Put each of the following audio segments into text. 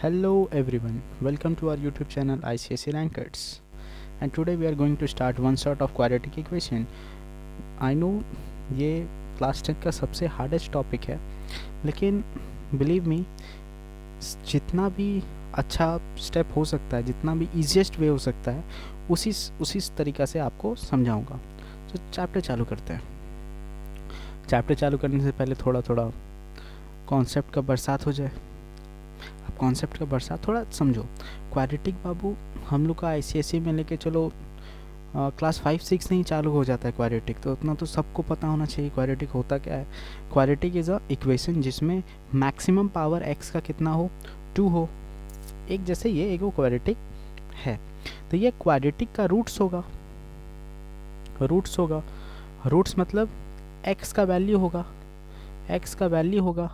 Hello everyone, welcome to our YouTube channel ICSE Rankers, and today we are going to start one sort of quadratic equation. I know ये class 10 का सबसे hardest topic है, लेकिन believe me जितना भी अच्छा step हो सकता है, जितना भी ईजिएस्ट वे हो सकता है, उसी तरीक़ा से आपको समझाऊंगा। तो चैप्टर चालू करते हैं। चैप्टर चालू करने से पहले थोड़ा थोड़ा कॉन्सेप्ट का बरसात हो जाए। अब कॉन्सेप्ट का बरसात थोड़ा समझो। क्वाड्रेटिक बाबू हम लोग का आईसीएसई में लेके चलो क्लास 5-6 नहीं चालू हो जाता है क्वाड्रेटिक, तो उतना तो सबको पता होना चाहिए क्वाड्रेटिक होता क्या है। क्वाड्रेटिक इज़ अ इक्वेशन जिसमें मैक्सिमम पावर एक्स का कितना हो, 2 हो। एक जैसे ये एक वो क्वाड्रेटिक है, तो ये क्वाड्रेटिक का रूट्स होगा। रूट्स मतलब एक्स का वैल्यू होगा,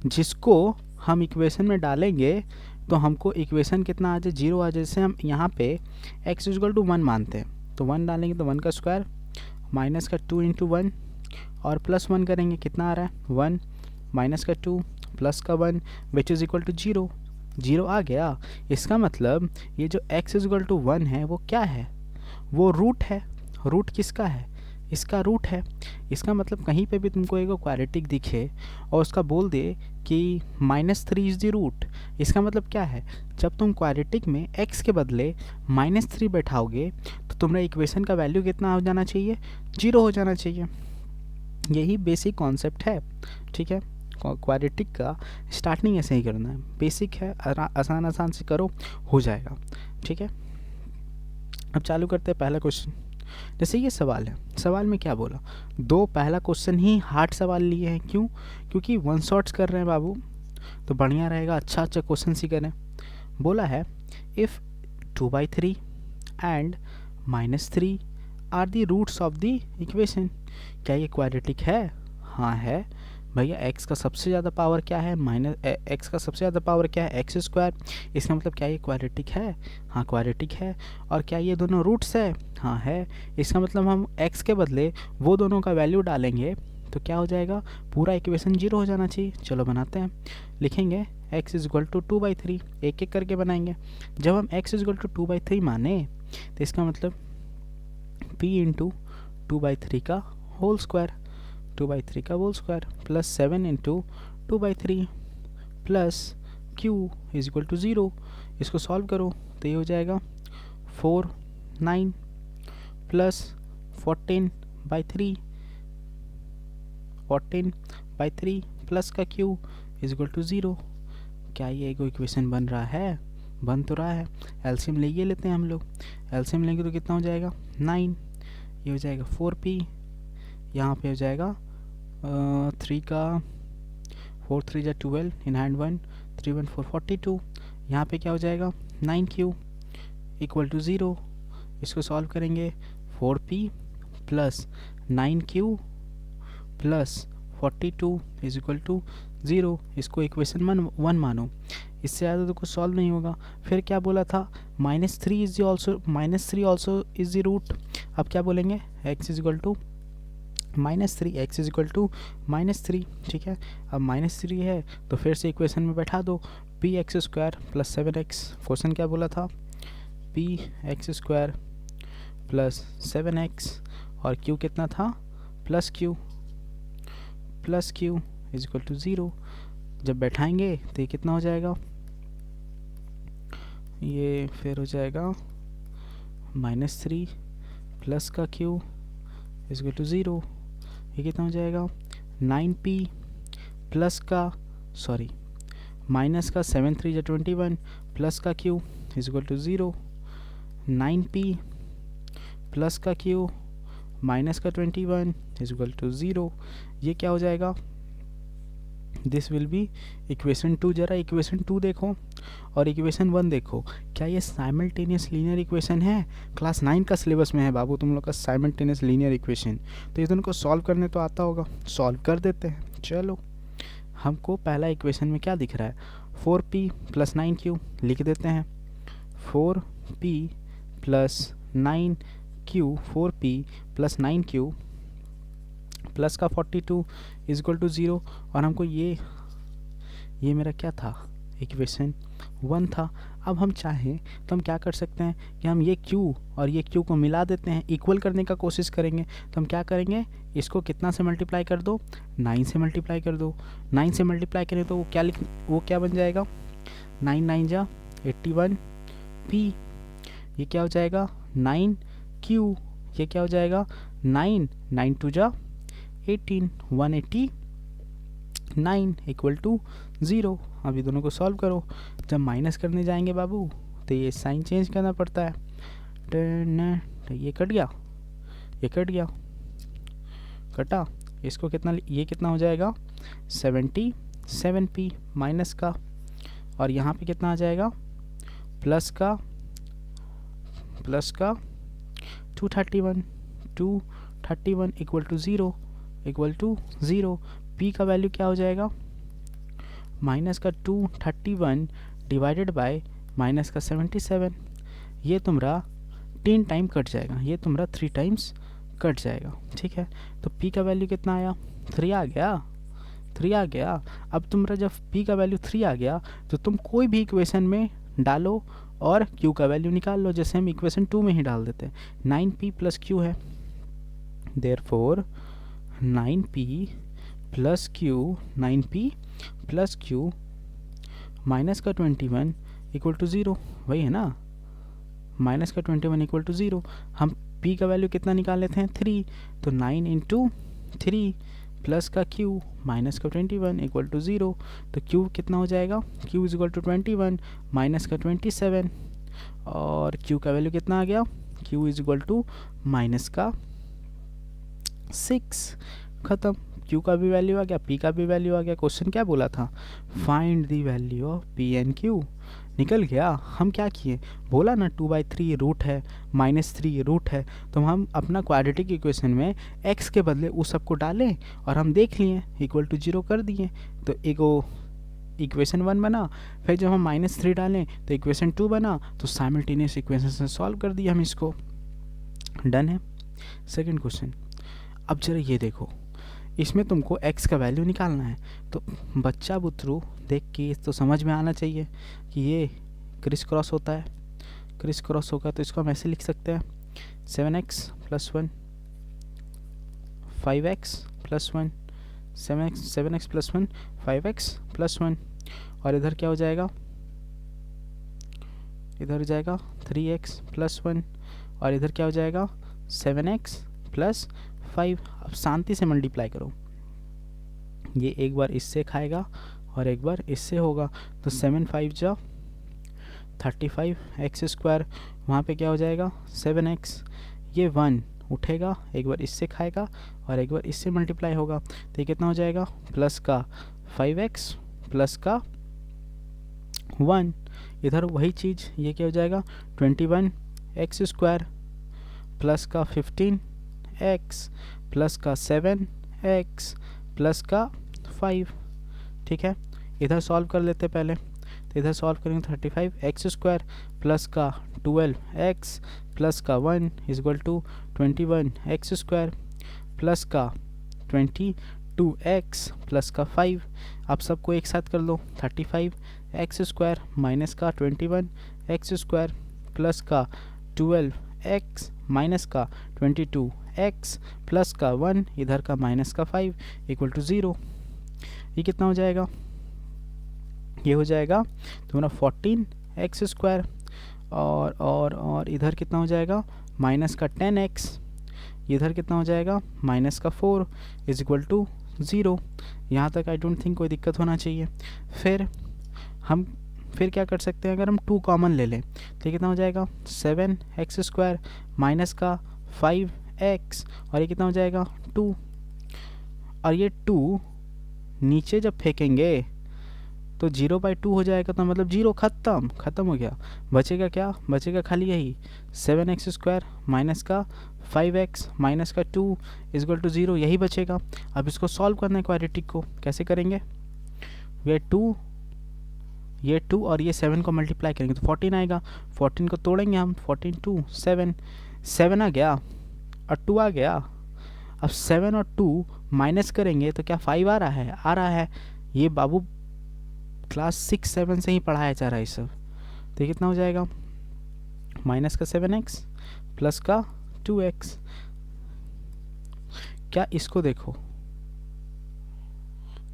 जिसको हम इक्वेशन में डालेंगे तो हमको इक्वेशन कितना आ जाए, 0 आ जाए। जैसे हम यहाँ पे x इक्वल टू 1 मानते हैं, तो 1 डालेंगे तो 1 का स्क्वायर माइनस का 2 इंटू 1 और प्लस 1 करेंगे, कितना आ रहा है 1 माइनस का 2 प्लस का 1 विच इज़ इक्वल टू 0 आ गया। इसका मतलब ये जो x इक्वल टू 1 है वो क्या है, वो रूट है। रूट किसका है, इसका रूट है। इसका मतलब कहीं पे भी तुमको एक क्वाड्रेटिक दिखे और उसका बोल दे कि -3 इज़ द रूट, इसका मतलब क्या है, जब तुम क्वाड्रेटिक में x के बदले -3 बैठाओगे तो तुम्हारा इक्वेशन का वैल्यू कितना हो जाना चाहिए, 0 हो जाना चाहिए। यही बेसिक कॉन्सेप्ट है, ठीक है। क्वाड्रेटिक का स्टार्टिंग ऐसे ही करना है, बेसिक है, आसान से करो, हो जाएगा, ठीक है। अब चालू करते हैं पहला क्वेश्चन। जैसे ये सवाल है, सवाल में क्या बोला, दो पहला क्वेश्चन ही हार्ड सवाल लिए हैं। क्यों? क्योंकि वन शॉट्स कर रहे हैं बाबू, तो बढ़िया रहेगा, अच्छा क्वेश्चन ही करें। बोला है if 2/3 and -3 are the roots of the equation. क्या ये क्वाड्रेटिक है? हाँ है भैया। x का सबसे ज़्यादा पावर क्या है, x का सबसे ज़्यादा पावर क्या है, x स्क्वायर। इसका मतलब क्या ये क्वाड्रेटिक है? हाँ क्वाड्रेटिक है। और क्या ये दोनों रूट्स है? हाँ है। इसका मतलब हम x के बदले वो दोनों का वैल्यू डालेंगे तो क्या हो जाएगा, पूरा इक्वेशन 0 हो जाना चाहिए। चलो बनाते हैं, लिखेंगे x इक्वल टू 2/3, एक एक करके बनाएंगे। जब हम x इक्वल टू 2/3 माने तो इसका मतलब p इंटू 2/3 का होल स्क्वायर, 2/3 का whole square plus 7 into 2/3 plus q is equal to 0। इसको सॉल्व करो तो ये हो जाएगा 4 9 प्लस 14/3 प्लस का q इज इक्वल टू 0। क्या ये एक इक्वेशन बन रहा है? बन तो रहा है। एलसीएम ले लेते हैं हम लोग। एलसीएम लेंगे तो कितना हो जाएगा 9, ये हो जाएगा 4p, यहाँ पे हो जाएगा 3 का 4 3 जा 12 इन हैंड 1 3 1 4 42। यहाँ पे क्या हो जाएगा 9q इक्वल टू 0। इसको सॉल्व करेंगे 4p plus 9q plus 42 is equal to 0। इसको इक्वेशन 1 मानो, इससे ज़्यादा तो कुछ सॉल्व नहीं होगा। फिर क्या बोला था, -3 ऑल्सो इज द रूट। अब क्या बोलेंगे, x is equal to -3, x is equal to -3, ठीक है। अब -3 है तो फिर से इक्वेशन में बैठा दो, px square plus 7x। Question क्या बोला था, px स्क्वायर प्लस 7x और q कितना था, plus q is equal to 0। जब बैठाएंगे तो ये कितना हो जाएगा, ये फिर हो जाएगा -3 प्लस का q इज इक्वल टू 0। ये कितना हो जाएगा 9p प्लस का माइनस का 7 3 जा 21 प्लस का q is equal to 0। 9p plus का q माइनस का 21 इज इक्वल टू 0। ये क्या हो जाएगा, दिस विल बी इक्वेशन 2। जरा इक्वेशन 2 देखो और इक्वेशन 1 देखो, क्या ये साइमल्टेनियस लीनियर इक्वेशन है? क्लास 9 का सिलेबस में है बाबू तुम लोग का साइमल्टेनियस लीनियर इक्वेशन, तो ये दोनों को सॉल्व करने तो आता होगा, सॉल्व कर देते हैं। चलो, हमको पहला इक्वेशन में क्या दिख रहा है, 4p प्लस 9q लिख देते हैं। 4p plus 9q 4p plus 9q plus का 42 इज इक्वल टू 0। और हमको ये मेरा क्या था, इक्वेशन 1 था। अब हम चाहें तो हम क्या कर सकते हैं कि हम ये q और ये q को मिला देते हैं, इक्वल करने का कोशिश करेंगे। तो हम क्या करेंगे, इसको कितना से मल्टीप्लाई कर दो, 9 से मल्टीप्लाई कर दो। 9 से मल्टीप्लाई करें तो वो क्या बन जाएगा, 9 9 जा 81 p, ये क्या हो जाएगा 9 q, ये क्या हो जाएगा 9 9 2 जा 18 189 इक्वल टू 0। अभी दोनों को सॉल्व करो। जब माइनस करने जाएंगे बाबू तो ये साइन चेंज करना पड़ता है। तो ये कट गया, ये कट गया, कटा। इसको कितना, ये कितना हो जाएगा 77p माइनस का, और यहाँ पे कितना आ जाएगा प्लस का 231 equal to 0 equal to 0। p का वैल्यू क्या हो जाएगा, माइनस का 231 डिवाइडेड बाय माइनस का 77। ये तुम्हारा 10 टाइम कट जाएगा, ये तुम्हारा 3 टाइम्स कट जाएगा। ठीक है, तो p का वैल्यू कितना आया, 3 आ गया, 3 आ गया। अब तुम्हारा जब p का वैल्यू 3 आ गया तो तुम कोई भी इक्वेशन में डालो और q का वैल्यू निकाल लो, जैसे हम इक्वेशन 2 में ही डाल देते हैं। 9p प्लस q है, therefore 9p plus q minus का 21 इक्वल टू 0, वही है ना, माइनस का 21 इक्वल टू 0। हम p का वैल्यू कितना निकाल लेते हैं 3, तो 9 इंटू 3 प्लस का q माइनस का 21 इक्वल टू 0। तो q कितना हो जाएगा, q is equal to 21 minus का 27, और q का वैल्यू कितना आ गया, q is equal to minus का 6। ख़त्म, q का भी वैल्यू आ गया, p का भी वैल्यू आ गया। क्वेश्चन क्या बोला था, find the value of p and q, निकल गया। हम क्या किए, बोला ना 2/3 रूट है, -3 रूट है, तो हम अपना क्वाड्रेटिक इक्वेशन में x के बदले उस सबको डालें और हम देख लिए इक्वल टू 0 कर दिए, तो एगो इक्वेशन 1 बना। फिर जब हम -3 डालें तो इक्वेशन 2 बना, तो साइमल्टेनियस इक्वेशन से सॉल्व कर दिया हम इसको। डन है। सेकंड क्वेश्चन, अब जरा ये देखो, इसमें तुमको x का वैल्यू निकालना है। तो बच्चा बुतरू देख के तो समझ में आना चाहिए कि ये क्रिस क्रॉस होता है, क्रिस क्रॉस होगा तो इसको हम ऐसे लिख सकते हैं 7x plus 1 5x plus 1 7x plus 1 5x plus 1, और इधर क्या हो जाएगा, इधर हो जाएगा 3x प्लस 1, और इधर क्या हो जाएगा 7x प्लस 5। अब शांति से मल्टीप्लाई करो, ये एक बार इससे खाएगा और एक बार इससे होगा, तो 7 5 जा 35 एक्स स्क्वायर, वहाँ पे क्या हो जाएगा 7x, ये 1 उठेगा, एक बार इससे खाएगा और एक बार इससे मल्टीप्लाई होगा, तो ये कितना हो जाएगा प्लस का 5x प्लस का 1, इधर वही चीज़, ये क्या हो जाएगा 21 एक्स स्क्वायर प्लस का 15x प्लस का 7x प्लस का 5। ठीक है, इधर सॉल्व कर लेते पहले, तो इधर सॉल्व करेंगे 35 एक्स स्क्वायर प्लस का 12x प्लस का 1 is equal to 21 x square plus का 22x प्लस का 5। आप सबको एक साथ कर लो, 35 एक्स स्क्वायर माइनस का 21 एक्स स्क्वायर प्लस का 12x माइनस का 22x प्लस का 1 इधर का माइनस का 5 इक्वल टू 0। ये कितना हो जाएगा, ये हो जाएगा तुम्हारा 14 एक्स स्क्वायर, और इधर कितना हो जाएगा माइनस का 10x, इधर कितना हो जाएगा माइनस का 4 इज इक्वल टू 0। यहाँ तक आई डोंट थिंक कोई दिक्कत होना चाहिए। फिर क्या कर सकते हैं, अगर हम 2 कॉमन ले लें तो कितना हो जाएगा 7 एक्स स्क्वायर माइनस का 5x, और ये कितना हो जाएगा 2, और ये 2 नीचे जब फेंकेंगे तो 0/2 हो जाएगा, तो मतलब 0 ख़त्म हो गया। बचेगा क्या, बचेगा खाली यही 7 एक्स स्क्वायर माइनस का 5x माइनस का 2 इज इक्वल टू 0, यही बचेगा। अब इसको सॉल्व करना है क्वाड्रेटिक को, कैसे करेंगे, ये 2 और ये 7 को मल्टीप्लाई करेंगे तो 14 आएगा, 14 को तोड़ेंगे हम, 14 2 7 आ गया और 2 आ गया। अब 7 और 2 माइनस करेंगे तो क्या 5 आ रहा है, ये बाबू क्लास 6-7 से ही पढ़ाया जा रहा है सब। तो कितना हो जाएगा, माइनस का 7x प्लस का 2x। क्या इसको देखो,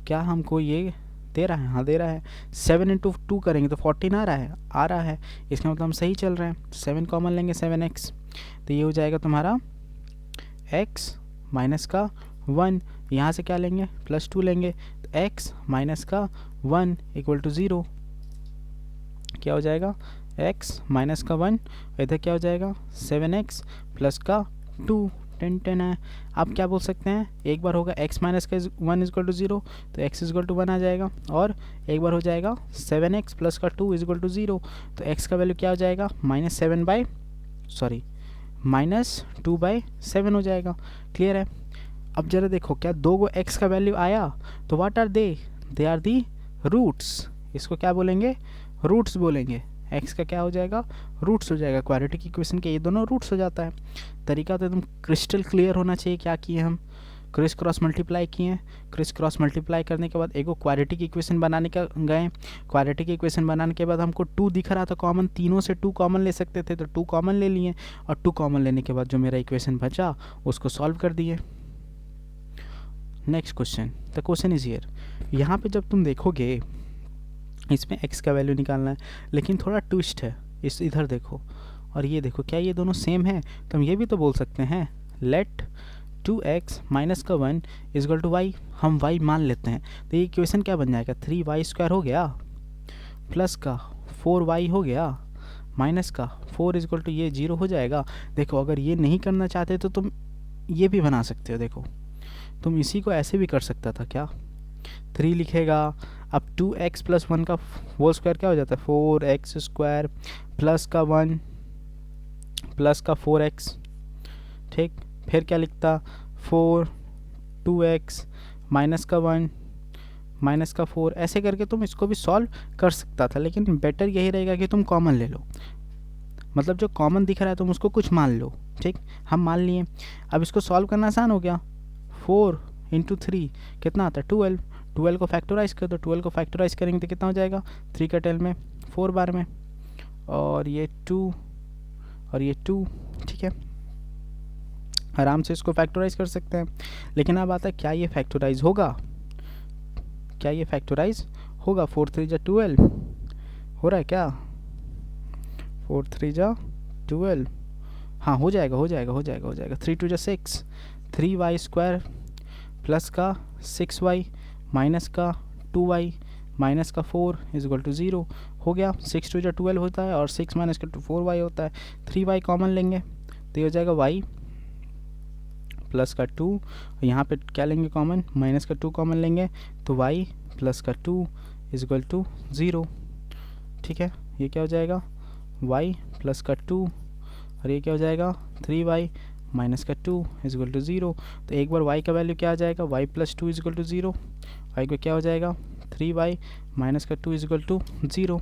क्या हमको ये दे रहा है? हाँ दे रहा है। 7 इंटू 2 करेंगे तो 14 आ रहा है। इसका मतलब हम सही चल रहे हैं। 7 कॉमन लेंगे 7x, तो ये हो जाएगा तुम्हारा x माइनस का 1। यहाँ से क्या लेंगे, प्लस 2 लेंगे, तो x माइनस का 1 इक्वल टू 0। क्या हो जाएगा, x माइनस का 1, इधर क्या हो जाएगा 7x प्लस का 2। 10 है। आप क्या बोल सकते हैं, एक बार होगा x माइनस का 1 इजक्वल टू 0, तो x इजक्वल टू 1 आ जाएगा, और एक बार हो जाएगा 7x प्लस का 2 इजक्वल टू 0, तो x का वैल्यू क्या हो जाएगा, -2/7 हो जाएगा। क्लियर है। अब जरा देखो, क्या दो गो x का वैल्यू आया, तो what are they are the roots. इसको क्या बोलेंगे, रूट्स बोलेंगे। x का क्या हो जाएगा, रूट्स हो जाएगा। क्वाड्रेटिक इक्वेशन के ये दोनों रूट्स हो जाता है। तरीका तो एकदम क्रिस्टल क्लियर होना चाहिए। क्या किए हम, क्रिस क्रॉस मल्टीप्लाई किए। क्रिस क्रॉस मल्टीप्लाई करने के बाद एक क्वाड्रेटिक इक्वेशन बनाने का गए। क्वाड्रेटिक इक्वेशन बनाने के बाद हमको 2 दिख रहा था कॉमन, तीनों से 2 कॉमन ले सकते थे, तो 2 कॉमन ले लिए, और 2 कॉमन लेने के बाद जो मेरा इक्वेशन बचा उसको सॉल्व कर दिए। Next question, the question is here. यहाँ पे जब तुम देखोगे इसमें x का वैल्यू निकालना है, लेकिन थोड़ा ट्विस्ट है। इधर देखो और ये देखो, क्या ये दोनों सेम है? तो हम ये भी तो बोल सकते हैं, लेट 2x माइनस का 1 इजक्वल टू y। हम y मान लेते हैं, तो ये इक्वेशन क्या बन जाएगा, 3y² हो गया, प्लस का 4y हो गया, माइनस का 4 इजक्वल टू ये 0 हो जाएगा। देखो, अगर ये नहीं करना चाहते तो तुम ये भी बना सकते हो। देखो, तुम इसी को ऐसे भी कर सकता था। क्या, 3 लिखेगा, अब 2x प्लस 1 का होल स्क्वायर क्या हो जाता है, 4x² प्लस का 1 प्लस का 4x। ठीक, फिर क्या लिखता, 2x माइनस का 1 माइनस का 4। ऐसे करके तुम इसको भी सॉल्व कर सकता था, लेकिन बेटर यही रहेगा कि तुम कॉमन ले लो। मतलब जो कॉमन दिख रहा है तुम उसको कुछ मान लो। ठीक, हम मान लिए। अब इसको सॉल्व करना आसान हो गया। 4 इंटू 3 कितना आता है, 12। 12 को फैक्टराइज कर दो। 12 को फैक्टराइज करेंगे तो कितना हो जाएगा, 3 का 10 में 4 बार में, और ये 2 और ये 2। ठीक है, आराम से इसको फैक्टराइज कर सकते हैं। लेकिन अब आता है, क्या ये फैक्टराइज होगा, क्या ये फैक्टराइज होगा? 4 3 जा 12 हो रहा है क्या, 4 3 जा 12। हाँ, हो जाएगा 3 2 जा 6, 3y² प्लस का 6y माइनस का 2y माइनस का 4 इजक्वल टू 0 हो गया। 6 2 जा 12 होता है, और 6 माइनस का 4y होता है। 3y कॉमन लेंगे तो ये हो जाएगा y प्लस का 2। यहाँ पे क्या लेंगे कॉमन, माइनस का 2 कॉमन लेंगे, तो y प्लस का 2 इजक्वल टू 0। ठीक है, ये क्या हो जाएगा, y प्लस का 2, और ये क्या हो जाएगा, 3y माइनस का 2 इजक्वल टू 0। तो एक बार y का वैल्यू क्या आ जाएगा, y plus 2 is equal to 0। y को क्या हो जाएगा, 3y माइनस का 2 इजक्वल टू 0।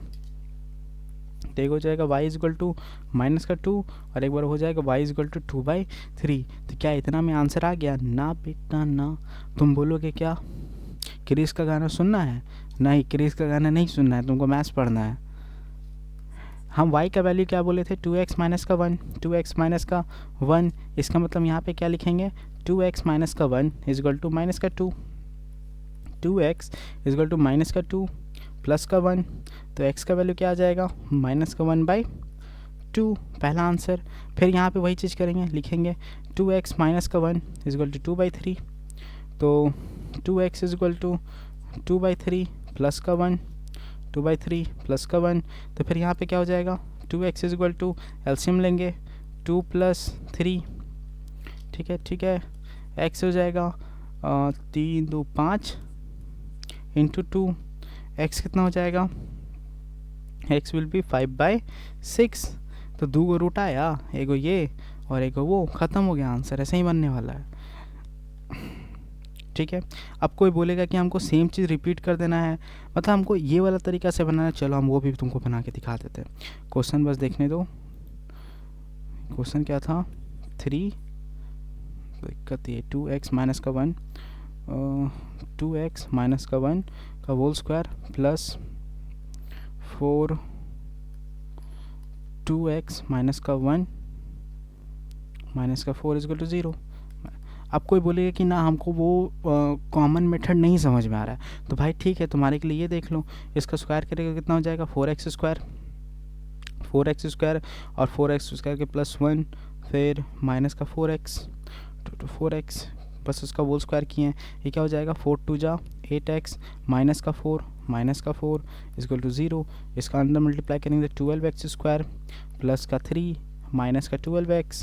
तो एक हो जाएगा y इजक्वल टू माइनस का 2, और एक बार हो जाएगा y इजक्वल टू 2/3। तो क्या इतना में आंसर आ गया? ना बेटा ना। तुम बोलोगे क्या, क्रिस का गाना सुनना है? नहीं, क्रिस का गाना नहीं सुनना है, तुमको मैथ्स पढ़ना है। हम y का वैल्यू क्या बोले थे, 2x माइनस का 1, 2x माइनस का 1। इसका मतलब यहाँ पे क्या लिखेंगे, 2x माइनस का 1 इजक्वल टू माइनस का 2, 2x इजक्वल टू माइनस का 2 प्लस का 1। तो x का वैल्यू क्या आ जाएगा, माइनस का 1/2, पहला आंसर। फिर यहाँ पे वही चीज़ करेंगे, लिखेंगे 2x माइनस का 1 इजक्वल टू 2/3। तो 2x इजक्वल टू 2/3 प्लस का 1, 2/3 प्लस का 1। तो फिर यहाँ पे क्या हो जाएगा, 2x इजक्वल टू एलसीएम लेंगे 2 + 3। ठीक है, x हो जाएगा 3 2 5 इंटू 2। x कितना हो जाएगा, x विल बी 5/6। तो 2 को रूट आया, एगो ये और एगो वो, ख़त्म हो गया आंसर। ऐसे ही बनने वाला है। ठीक है, अब कोई बोलेगा कि हमको सेम चीज़ रिपीट कर देना है, मतलब हमको ये वाला तरीका से बनाना है। चलो हम वो भी तुमको बना के दिखा देते हैं। क्वेश्चन बस देखने दो। क्वेश्चन क्या था, 3 दिक्कत ये 2x माइनस का 1 2x माइनस का 1 का whole square plus 4 2x minus का 1 माइनस का 4 इज इक्वल टू 0। अब कोई बोलेगा कि ना हमको वो कॉमन मेथड नहीं समझ में आ रहा है, तो भाई ठीक है, तुम्हारे के लिए ये देख लो, इसका स्क्वायर करेगा कितना हो जाएगा 4x स्क्वायर, 4x स्क्वायर और 4x स्क्वायर के प्लस 1 फिर माइनस का 4x तो 4x बस उसका होल स्क्वायर किए हैं, ये क्या हो जाएगा 4 2 जा 8x माइनस का 4 इक्वल टू 0। इसका अंदर मल्टीप्लाई करेंगे तो 12x स्क्वायर प्लस का 3 माइनस का 12x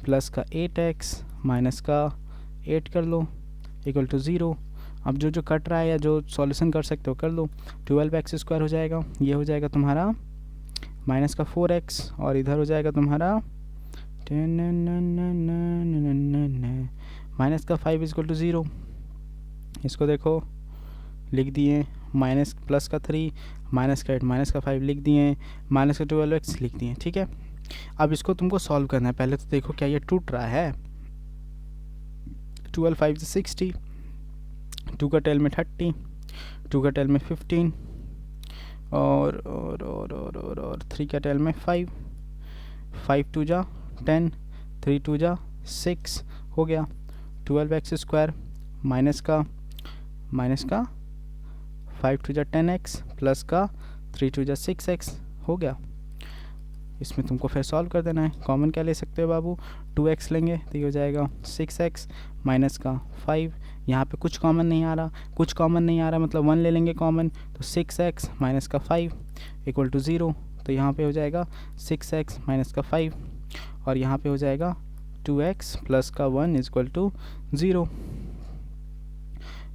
प्लस का 8x माइनस का 8 कर लो इक्वल टू 0। अब जो जो कट रहा है या जो सॉल्यूशन कर सकते हो कर लो, 12x स्क्वायर हो जाएगा, ये हो जाएगा तुम्हारा माइनस का 4x और इधर हो जाएगा तुम्हारा माइनस का 5 इक्वल टू 0। इसको देखो लिख दिए, माइनस प्लस का 3 माइनस का 8 माइनस का 5 लिख दिए, माइनस का 12x लिख दिए, ठीक है। अब इसको तुमको सॉल्व करना है, पहले तो देखो क्या ये टूट रहा है, 12 5 60, 2 का टेल में 30, 2 का टेल में 15 और 3 का टेल में 5, 5 2 जा 10, 3 2 जा 6 हो गया, 12x स्क्वायर माइनस का 5 2 जा 10x प्लस का 3 2 जा 6x हो गया। इसमें तुमको फिर सॉल्व कर देना है, कॉमन क्या ले सकते हो बाबू, 2x लेंगे तो ये हो जाएगा 6x माइनस का 5, यहाँ पे कुछ कॉमन नहीं आ रहा, मतलब 1 ले लेंगे कॉमन तो 6x माइनस का 5 इक्वल टू 0। तो यहाँ पे हो जाएगा 6x माइनस का 5 और यहाँ पे हो जाएगा 2x प्लस का 1 इक्वल टू 0।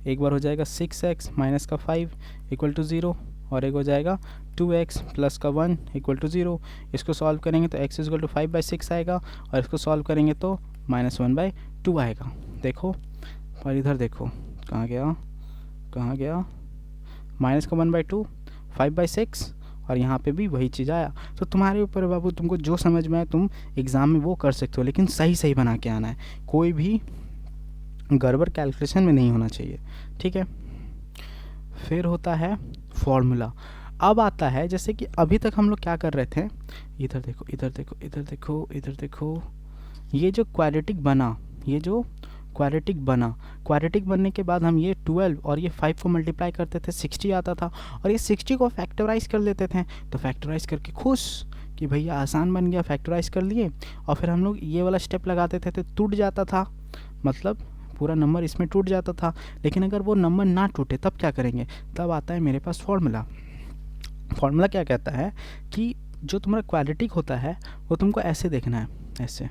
एक बार हो जाएगा 6x माइनस का 5 इक्वल टू 0 और एक हो जाएगा 2x प्लस का 1 इक्वल टू 0। इसको सॉल्व करेंगे तो x इक्वल टू 5/6 आएगा और इसको सॉल्व करेंगे तो -1/2 आएगा। देखो और इधर देखो कहाँ गया माइनस का 1/2 5/6 और यहाँ पे भी वही चीज़ आया। तो तुम्हारे ऊपर बाबू, तुमको जो समझ में आए तुम एग्ज़ाम में वो कर सकते हो, लेकिन सही बना के आना है, कोई भी गड़बड़ कैलकुलेशन में नहीं होना चाहिए, ठीक है। फिर होता है फॉर्मूला। अब आता है जैसे कि अभी तक हम लोग क्या कर रहे थे, इधर देखो, ये जो क्वाड्रेटिक बनने के बाद हम ये 12 और ये 5 को मल्टीप्लाई करते थे 60 आता था और ये 60 को फैक्टराइज कर लेते थे, तो फैक्टराइज करके खुश कि भैया आसान बन गया, फैक्टराइज कर लिए और फिर हम लोग ये वाला स्टेप लगाते थे तो टूट जाता था, मतलब पूरा नंबर इसमें टूट जाता था। लेकिन अगर वो नंबर ना टूटे तब क्या करेंगे, तब आता है मेरे पास फॉर्मूला क्या कहता है कि जो तुम्हारा क्वाड्रेटिक होता है वो तुमको ऐसे देखना है, ऐसे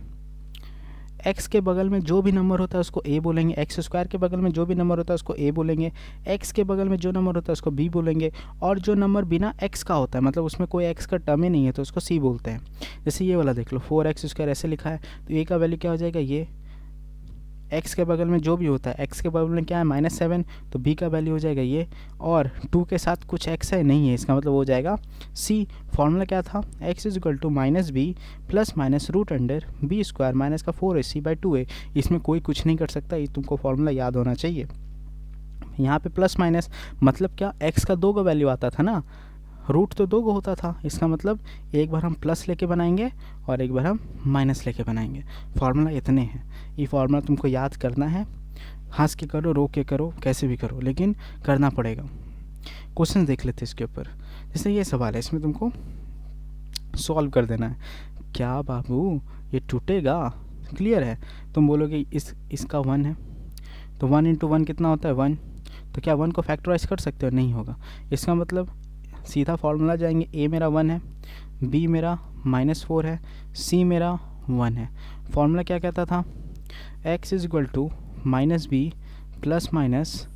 x के बगल में जो भी नंबर होता है उसको a बोलेंगे, x स्क्वायर के बगल में जो भी नंबर होता है उसको a बोलेंगे, x के बगल में जो नंबर होता है उसको b बोलेंगे और जो नंबर बिना x का होता है, मतलब उसमें कोई x का टर्म ही नहीं है, तो उसको c बोलते हैं। जैसे ये वाला देख लो 4x स्क्वायर ऐसे लिखा है, तो a का वैल्यू क्या हो जाएगा, ये x के बगल में जो भी होता है, x के बगल में क्या है -7, तो b का वैल्यू हो जाएगा ये, और 2 के साथ कुछ x है नहीं है, इसका मतलब हो जाएगा c। फॉर्मूला क्या था, x is equal to -b plus minus root under b square minus का 4ac/2a। इसमें कोई कुछ नहीं कर सकता, ये तुमको फॉर्मूला याद होना चाहिए। यहाँ पे प्लस माइनस मतलब क्या, x का 2 का वैल्यू आता था ना, रूट तो 2 को होता था, इसका मतलब एक बार हम प्लस लेके बनाएंगे और एक बार हम माइनस लेके बनाएंगे। फार्मूला इतने हैं, ये फार्मूला तुमको याद करना है, हंस के करो, रो के करो, कैसे भी करो, लेकिन करना पड़ेगा। क्वेश्चन देख लेते इसके ऊपर। जैसे ये सवाल है, इसमें तुमको सॉल्व कर देना है। क्या बाबू ये टूटेगा, क्लियर है। तुम बोलोगे इसका 1 है तो 1 × 1 कितना होता है 1, तो क्या 1 को फैक्टराइज कर सकते हो, नहीं होगा। इसका मतलब सीधा फार्मूला जाएंगे, a मेरा 1 है, b मेरा -4 है, c मेरा 1 है। फार्मूला क्या कहता था, x is equal to -b plus minus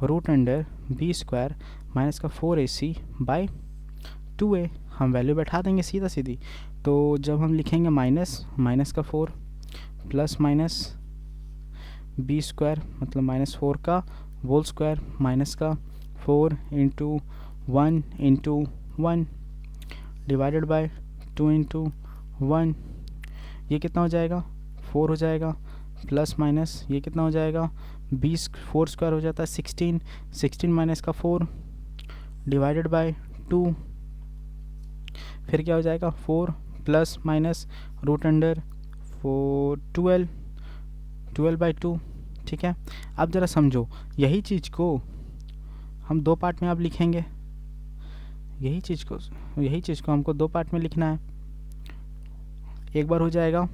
root under b square minus का 4ac/2a। हम वैल्यू बैठा देंगे सीधा सीधी, तो जब हम लिखेंगे माइनस का 4 प्लस माइनस b स्क्वायर मतलब -4 का होल स्क्वायर माइनस का 4 × 1 × 1 डिवाइडेड बाय 2 × 1, ये कितना हो जाएगा 4 हो जाएगा, प्लस माइनस ये कितना हो जाएगा 4 स्क्वायर हो जाता है 16 माइनस का 4 डिवाइडेड बाय 2 फिर क्या हो जाएगा 4 प्लस माइनस रूट अंडर 12/2, ठीक है। अब ज़रा समझो, यही चीज़ को हम दो पार्ट में अब लिखेंगे, यही चीज़ को हमको दो पार्ट में लिखना है। एक बार हो जाएगा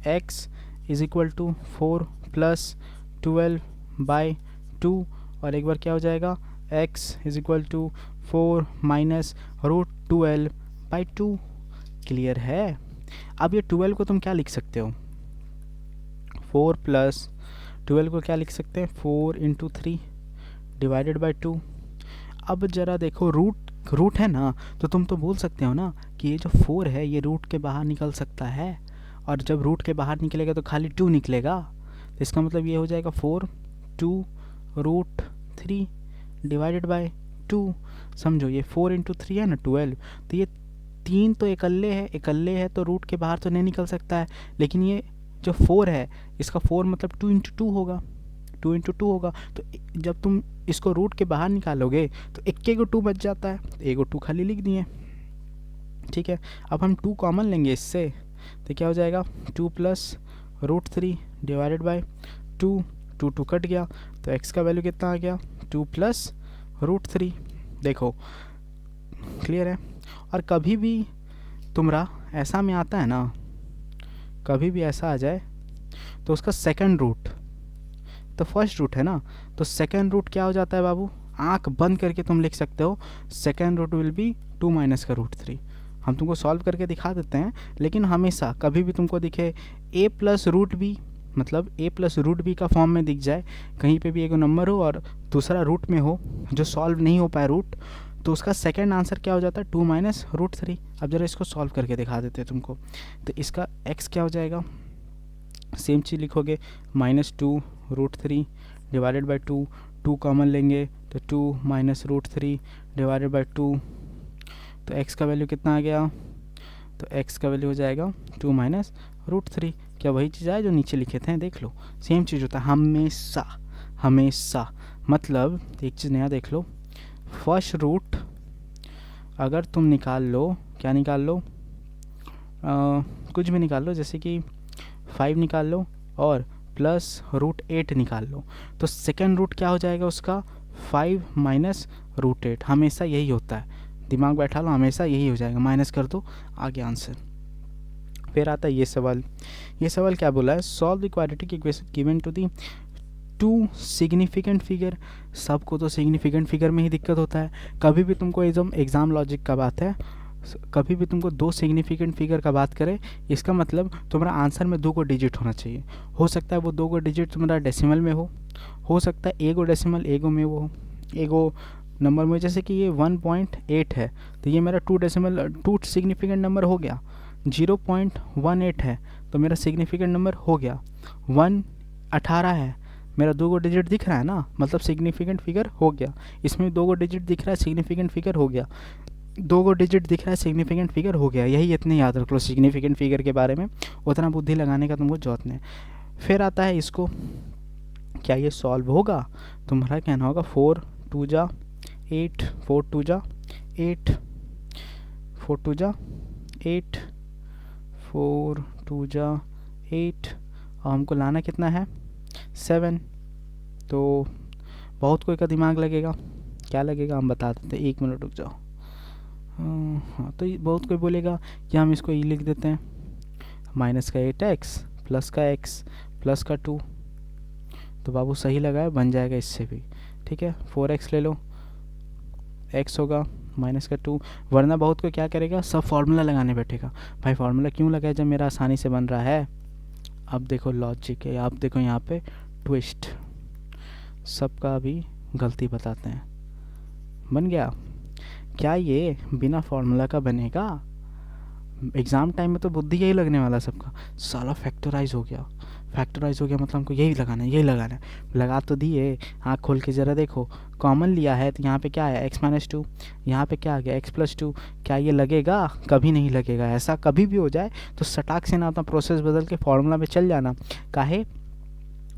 x is equal to 4 plus 12/2 और एक बार क्या हो जाएगा x is equal to 4 minus root 12/2। Clear है। अब ये 12 को तुम क्या लिख सकते हो, 4 प्लस 12 को क्या लिख सकते हैं 4 इंटू 3 डिवाइडेड बाई 2। अब ज़रा देखो रूट है ना, तो तुम तो बोल सकते हो ना कि ये जो 4 है ये रूट के बाहर निकल सकता है, और जब रूट के बाहर निकलेगा तो खाली 2 निकलेगा। तो इसका मतलब ये हो जाएगा 4 2 रूट 3 डिवाइडेड बाय 2। समझो ये 4 इंटू 3 है ना 12, तो ये 3 तो इकल्ले है तो रूट के बाहर तो नहीं निकल सकता है, लेकिन ये जो 4 है इसका 4 मतलब 2 इंटू 2 होगा, 2 इंटू 2 होगा। तो जब तुम इसको रूट के बाहर निकालोगे तो एक 2 बच जाता है, तो 2 खाली लिख दिए, ठीक है। अब हम 2 कॉमन लेंगे इससे, तो क्या हो जाएगा 2 plus root 3 divided by 2 cut गया, तो x का वैल्यू कितना आ गया 2 प्लस रूट 3। देखो क्लियर है। और कभी भी तुम्हारा ऐसा में आता है ना, कभी भी ऐसा आ जाए तो उसका सेकंड रूट, तो फर्स्ट रूट है ना, तो सेकंड रूट क्या हो जाता है बाबू, आंख बंद करके तुम लिख सकते हो second root will be 2 minus का रूट 3। हम तुमको सॉल्व करके दिखा देते हैं, लेकिन हमेशा कभी भी तुमको दिखे a प्लस रूट बी, मतलब a प्लस रूट बी का फॉर्म में दिख जाए, कहीं पे भी एक नंबर हो और दूसरा रूट में हो जो सॉल्व नहीं हो पाए रूट, तो उसका सेकंड आंसर क्या हो जाता है 2 माइनस रूट 3। अब जरा इसको सॉल्व करके दिखा देते हैं तुमको। तो इसका x क्या हो जाएगा, सेम चीज़ लिखोगे -2 रूट 3 डिवाइडेड बाई 2 कॉमन लेंगे तो 2 माइनस रूट 3 डिवाइडेड बाई 2, तो x का वैल्यू कितना आ गया, तो x का वैल्यू हो जाएगा 2 माइनस रूट 3। क्या वही चीज़ है जो नीचे लिखे थे, देख लो सेम चीज़ होता है हमेशा। मतलब एक चीज़ नया देख लो, फर्स्ट रूट अगर तुम निकाल लो, क्या निकाल लो, कुछ भी निकाल लो, जैसे कि 5 निकाल लो और प्लस रूट 8 निकाल लो, तो सेकंड रूट क्या हो जाएगा उसका 5 माइनस रूट 8। हमेशा यही होता है, दिमाग बैठा लो, हमेशा यही हो जाएगा, माइनस कर दो आगे आंसर। फिर आता है ये सवाल क्या बोला है, solve the quadratic equation given to the 2 significant figure. सबको तो सिग्निफिकेंट फिगर में ही दिक्कत होता है। कभी भी तुमको एग्ज़ाम लॉजिक का बात है, कभी भी तुमको 2 सिग्निफिकेंट फिगर का बात करे, इसका मतलब तुम्हारा आंसर में 2 को डिजिट होना चाहिए। हो सकता है वो 2 को डिजिट तुम्हारा डेसिमल में हो सकता है एगो डेसिमल एगो में वो एगो नंबर में, जैसे कि ये 1.8 है तो ये मेरा 2 सिग्निफिकेंट नंबर हो गया। 0.18 है तो मेरा सिग्निफिकेंट नंबर हो गया। 118 है, मेरा 2 को डिजिट दिख रहा है ना, मतलब सिग्निफिकेंट फिगर हो गया। इसमें 2 को डिजिट दिख रहा है, सिग्निफिकेंट फिगर हो गया। 2 को डिजिट दिख रहा है, सिग्निफिकेंट फिगर हो गया। यही इतने याद रख लो सिग्निफिकेंट फिगर के बारे में, उतना बुद्धि लगाने का तुमको जरूरत नहीं। फिर आता है इसको, क्या ये सॉल्व होगा, तुम्हारा कहना होगा 4 2 जा 8 4 2 जा 8 4 2 जा 8 4 2 जा 8 और हमको लाना कितना है 7। तो बहुत कोई का दिमाग लगेगा, क्या लगेगा हम बता देते हैं, 1 मिनट रुक जाओ। हाँ, तो बहुत कोई बोलेगा कि हम इसको ये लिख देते हैं माइनस का 8x प्लस का x प्लस का 2। तो बाबू सही लगा है, बन जाएगा इससे भी, ठीक है। 4x ले लो, x होगा माइनस का 2, वरना बहुत कोई क्या करेगा सब फार्मूला लगाने बैठेगा। भाई फार्मूला क्यों लगाए जब मेरा आसानी से बन रहा है। अब देखो लॉजिक है, आप देखो यहाँ पे ट्विस्ट, सबका अभी गलती बताते हैं। बन गया, क्या ये बिना फार्मूला का बनेगा। एग्ज़ाम टाइम में तो बुद्धि यही लगने वाला सबका, साला फैक्टराइज हो गया मतलब हमको यही लगाना है। लगा तो दिए, आँख खोल के ज़रा देखो, कॉमन लिया है तो यहाँ पे क्या है x-2, यहाँ पे क्या आ गया x+2। क्या ये लगेगा, कभी नहीं लगेगा। ऐसा कभी भी हो जाए तो सटाक से ना अपना प्रोसेस बदल के फॉर्मूला में चल जाना। काहे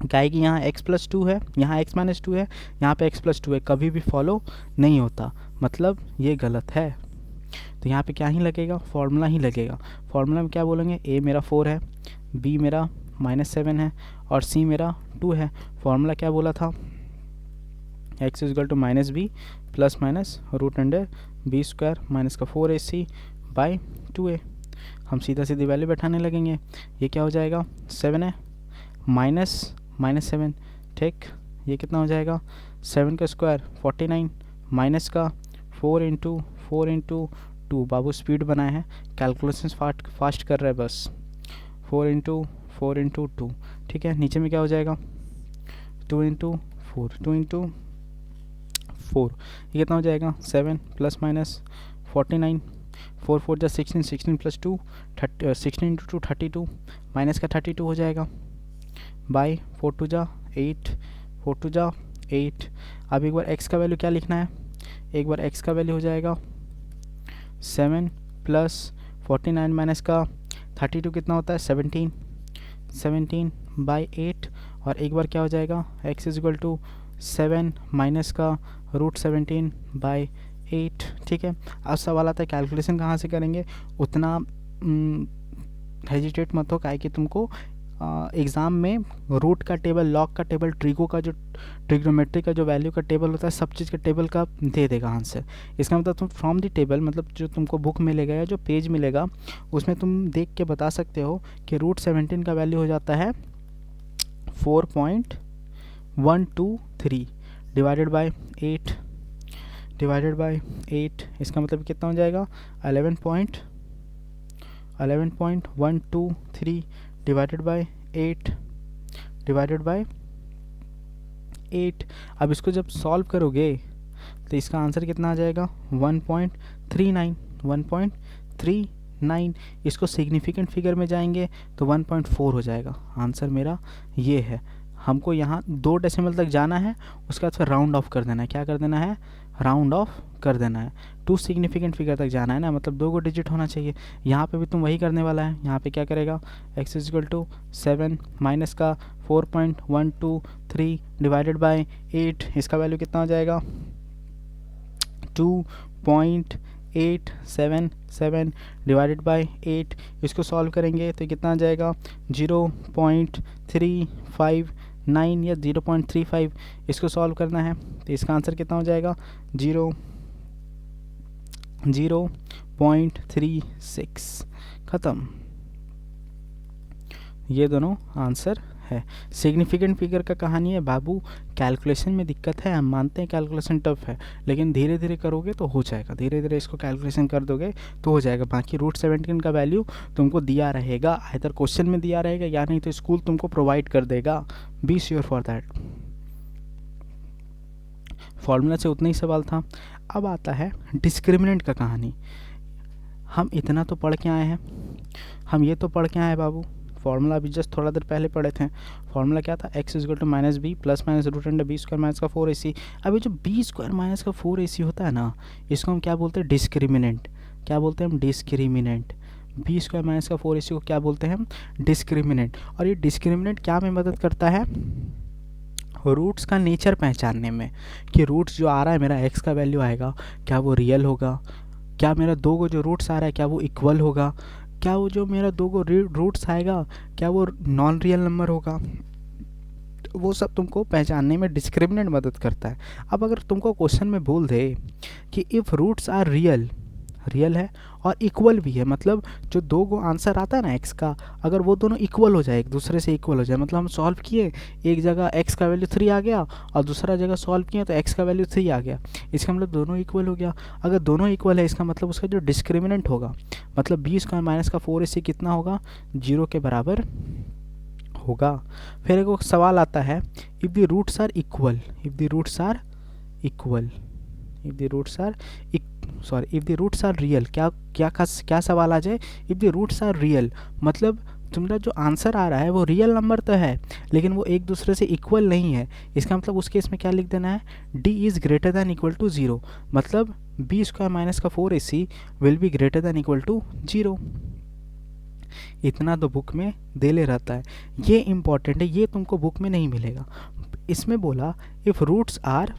कि यहाँ x+2 है, यहाँ x-2 है, यहाँ पे x+2 है, कभी भी फॉलो नहीं होता, मतलब ये गलत है। तो यहाँ पे क्या ही लगेगा, फॉर्मूला ही लगेगा। फॉर्मूला में क्या बोलेंगे, ए मेरा 4 है, बी मेरा -7 है और सी मेरा 2 है। फॉर्मूला क्या बोला था, x is equal to -b plus minus root under b square minus का 4ac बाई 2a। हम सीधा सीधी वैल्यू बैठाने लगेंगे। ये क्या हो जाएगा, 7 है -7, ठीक। ये कितना हो जाएगा, 7 का स्क्वायर 49 माइनस का 4 इंटू 2। बाबू स्पीड बनाए हैं, कैलकुलेशन फास्ट कर रहा है बस। 4 इंटू 2, ठीक है। नीचे में क्या हो जाएगा, 2 इंटू 4, ये कितना हो जाएगा, 7 प्लस माइनस 49, 4 4 जा 16, 16 प्लस 2 16 इंटू 2 32 माइनस का 32 हो जाएगा बाई 4 2 जा 8। अब एक बार x का वैल्यू क्या लिखना है, एक बार x का वैल्यू हो जाएगा 7 प्लस 49 माइनस का 32 कितना होता है, 17 बाई 8। और एक बार क्या हो जाएगा, x is equal to 7 minus का रूट 17 बाई 8, ठीक है। अब सवाल आता है कैलकुलेशन कहाँ से करेंगे। उतना हेजिटेट मत हो, काहे कि तुमको एग्ज़ाम में रूट का टेबल, लॉग का टेबल, ट्रिगो का जो ट्रिग्नोमेट्री का जो वैल्यू का टेबल होता है, सब चीज़ का टेबल का दे देगा आंसर। इसका मतलब तुम फ्रॉम द टेबल, मतलब जो तुमको बुक मिलेगा या जो पेज मिलेगा उसमें तुम देख के बता सकते हो कि रूट 17 का वैल्यू हो जाता है 4.123 डिवाइडेड बाय 8। इसका मतलब कितना हो जाएगा, 11.123 डिवाइडेड बाय 8। अब इसको जब सॉल्व करोगे तो इसका आंसर कितना आ जाएगा, 1.39। इसको सिग्निफिकेंट फिगर में जाएंगे तो 1.4 हो जाएगा। आंसर मेरा ये है। हमको यहाँ 2 डेसिमल तक जाना है, उसके बाद फिर राउंड ऑफ कर देना है। क्या कर देना है, राउंड ऑफ कर देना है। 2 सिग्निफिकेंट फिगर तक जाना है ना, मतलब 2 को डिजिट होना चाहिए। यहाँ पे भी तुम वही करने वाला है। यहाँ पे क्या करेगा, x is equal to 7 minus का 4.123 डिवाइडेड बाय 8। इसका वैल्यू कितना हो जाएगा, 2.877 डिवाइडेड बाय 8। इसको सॉल्व करेंगे तो कितना आ जाएगा, 0.359 या 0.35। इसको सॉल्व करना है तो इसका आंसर कितना हो जाएगा, 0.36। ख़त्म। ये दोनों आंसर है। सिग्निफिकेंट फिगर का कहानी है बाबू, कैलकुलेशन में दिक्कत है, हम मानते हैं कैलकुलेशन टफ है, लेकिन धीरे धीरे करोगे तो हो जाएगा। धीरे धीरे इसको कैलकुलेशन कर दोगे तो हो जाएगा। बाकी रूट 17 का वैल्यू तुमको दिया रहेगा, आइदर क्वेश्चन में दिया रहेगा या नहीं तो स्कूल तुमको प्रोवाइड कर देगा। Be sure for that. Formula से उतना ही सवाल था। अब आता है डिस्क्रिमिनेंट का कहानी। हम इतना तो पढ़ के आए हैं, हम ये तो पढ़ के आए हैं बाबू, फॉर्मूला अभी जस्ट थोड़ा देर पहले पढ़े थे। फॉर्मूला क्या था, x is equal to -b plus minus root under b square minus का 4ac। अभी जो बी स्क्वायर माइनस का 4ac होता है ना, इसको हम क्या बोलते हैं, डिस्क्रिमिनेंट। क्या बोलते हैं हम, डिस्क्रिमिनेंट। बी स्क्वायर माइनस का 4ac को क्या बोलते हैं हम, डिस्क्रिमिनेंट। और ये डिस्क्रिमिनेंट क्या में मदद करता है, रूट्स का नेचर पहचानने में, कि रूट्स जो आ रहा है मेरा x का वैल्यू आएगा, क्या वो रियल होगा, क्या मेरा 2 को जो रूट्स आ रहा है क्या वो इक्वल होगा, क्या वो जो मेरा 2 को रूट्स आएगा क्या वो नॉन रियल नंबर होगा। वो सब तुमको पहचानने में डिस्क्रिमिनेंट मदद करता है। अब अगर तुमको क्वेश्चन में बोल दे कि इफ़ रूट्स आर रियल है और इक्वल भी है, मतलब जो 2 को आंसर आता है ना x का, अगर वो दोनों इक्वल हो जाए, एक दूसरे से इक्वल हो जाए, मतलब हम सॉल्व किए, एक जगह x का वैल्यू 3 आ गया और दूसरा जगह सॉल्व किया तो x का वैल्यू 3 आ गया, इसका मतलब दोनों इक्वल हो गया। अगर दोनों इक्वल है इसका मतलब उसका जो डिस्क्रिमिनेंट होगा, मतलब बी स्क्वायर माइनस का 4ac कितना होगा, 0 के बराबर होगा। फिर एक सवाल आता है, if the roots are equal, if the roots are real, क्या सवाल आ जाए, if the roots are real, मतलब तुम्हारा जो आंसर आ रहा है वो रियल नंबर तो है लेकिन वो एक दूसरे से इक्वल नहीं है। इसका मतलब उस केस में क्या लिख देना है, d is greater than equal to 0, मतलब बी स्क्वायर माइनस का 4ac will be greater than equal to 0। इतना तो बुक में दे ले रहता है, ये इम्पॉर्टेंट है, ये तुमको बुक में नहीं मिलेगा। इसमें बोला if roots are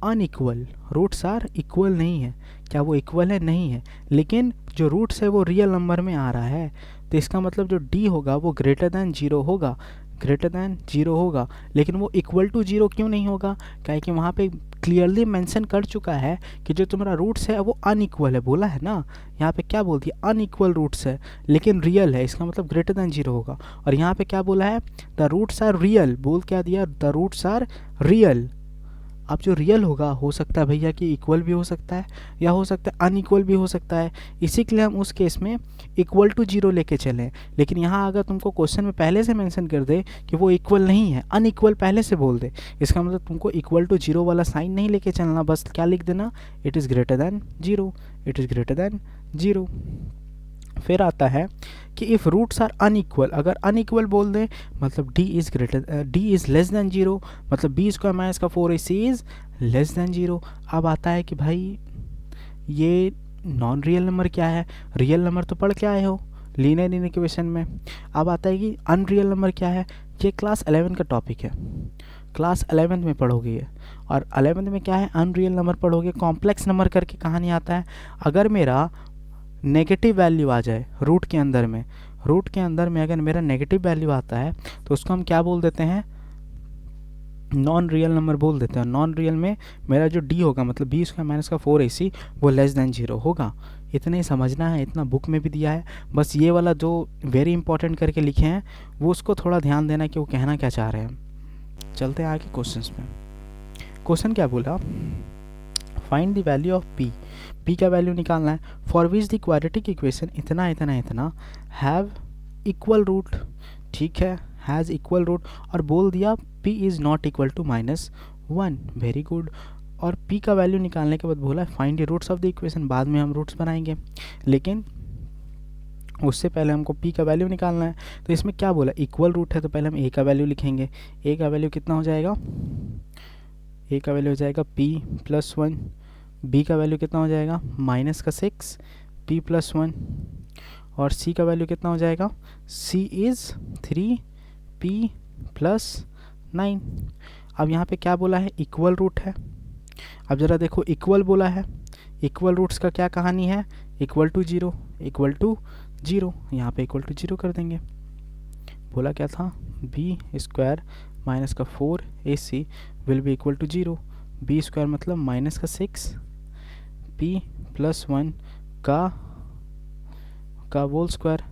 unequal, roots are equal नहीं है, क्या वो इक्वल है? नहीं है। लेकिन जो रूट्स है वो रियल नंबर में आ रहा है, तो इसका मतलब जो डी होगा वो ग्रेटर दैन 0 होगा, ग्रेटर दैन 0 होगा। लेकिन वो इक्वल टू 0 क्यों नहीं होगा? क्या है कि वहाँ पे क्लियरली मेंशन कर चुका है कि जो तुम्हारा रूट्स है वो अनइक्वल है, बोला है ना। यहाँ पे क्या बोल दिया? अनइक्वल रूट्स है लेकिन रियल है, इसका मतलब ग्रेटर दैन 0 होगा। और यहाँ पे क्या बोला है? द रूट्स आर रियल, बोल क्या दिया? The roots are real. अब जो रियल होगा हो सकता है भैया कि इक्वल भी हो सकता है या हो सकता है अनइक्वल भी हो सकता है, इसी के लिए हम उस केस में इक्वल टू 0 लेके चलें। लेकिन यहाँ अगर तुमको क्वेश्चन में पहले से मेंशन कर दे कि वो इक्वल नहीं है, अनइक्वल पहले से बोल दे, इसका मतलब तुमको इक्वल टू 0 वाला साइन नहीं लेके चलना, बस क्या लिख देना? It is greater then 0, it is greater then 0। फिर आता है कि इफ़ रूट्स आर अनइक्वल, अगर अनइक्वल बोल दें मतलब डी इज़ लेस दैन 0, मतलब बी स्क्वायर माइनस का 4ac इज़ लेस दैन 0। अब आता है कि भाई ये नॉन रियल नंबर क्या है? रियल नंबर तो पढ़ के आए हो लीनियर इक्वेशन में। अब आता है कि अनरियल नंबर क्या है? ये क्लास 11 का टॉपिक है, क्लास 11 में पढ़ोगे ये। और 11 में क्या है? अनरियल नंबर पढ़ोगे। कॉम्प्लेक्स नंबर करके कहानी आता है, अगर मेरा नेगेटिव वैल्यू आ जाए रूट के अंदर में, रूट के अंदर में अगर मेरा नेगेटिव वैल्यू आता है तो उसको हम क्या बोल देते हैं? नॉन रियल नंबर बोल देते हैं। नॉन रियल में मेरा जो डी होगा मतलब बी स्क्वायर माइनस का 4ac वो लेस दैन 0 होगा। इतना ही समझना है, इतना बुक में भी दिया है। बस ये वाला जो वेरी इंपॉर्टेंट करके लिखे हैं वो उसको थोड़ा ध्यान देना कि वो कहना क्या चाह रहे हैं। चलते हैं आगे क्वेश्चंस में। क्वेश्चन क्या बोला? Find the value of P, P का वैल्यू निकालना है। For which the quadratic equation इतना इतना इतना हैव इक्वल रूट, ठीक है, हैज़ इक्वल रूट, और बोल दिया p is not equal to -1, very good. और p का वैल्यू निकालने के बाद बोला find the roots of the equation, बाद में हम रूट्स बनाएंगे लेकिन उससे पहले हमको p का वैल्यू निकालना है। तो इसमें क्या बोला? इक्वल रूट है तो पहले हम a का वैल्यू लिखेंगे। a का वैल्यू कितना हो जाएगा? a का वैल्यू हो जाएगा p + 1, b का वैल्यू कितना हो जाएगा? -6 p + 1, और c का वैल्यू कितना हो जाएगा? c is 3 p + 9। अब यहाँ पे क्या बोला है? इक्वल रूट है। अब ज़रा देखो, इक्वल बोला है, इक्वल रूट्स का क्या कहानी है? इक्वल टू 0, इक्वल टू 0, यहाँ पे इक्वल टू 0 कर देंगे। बोला क्या था? बी स्क्वायर माइनस का 4ac will be equal to 0, b square मतलब -6 p + 1 का होल स्क्वायर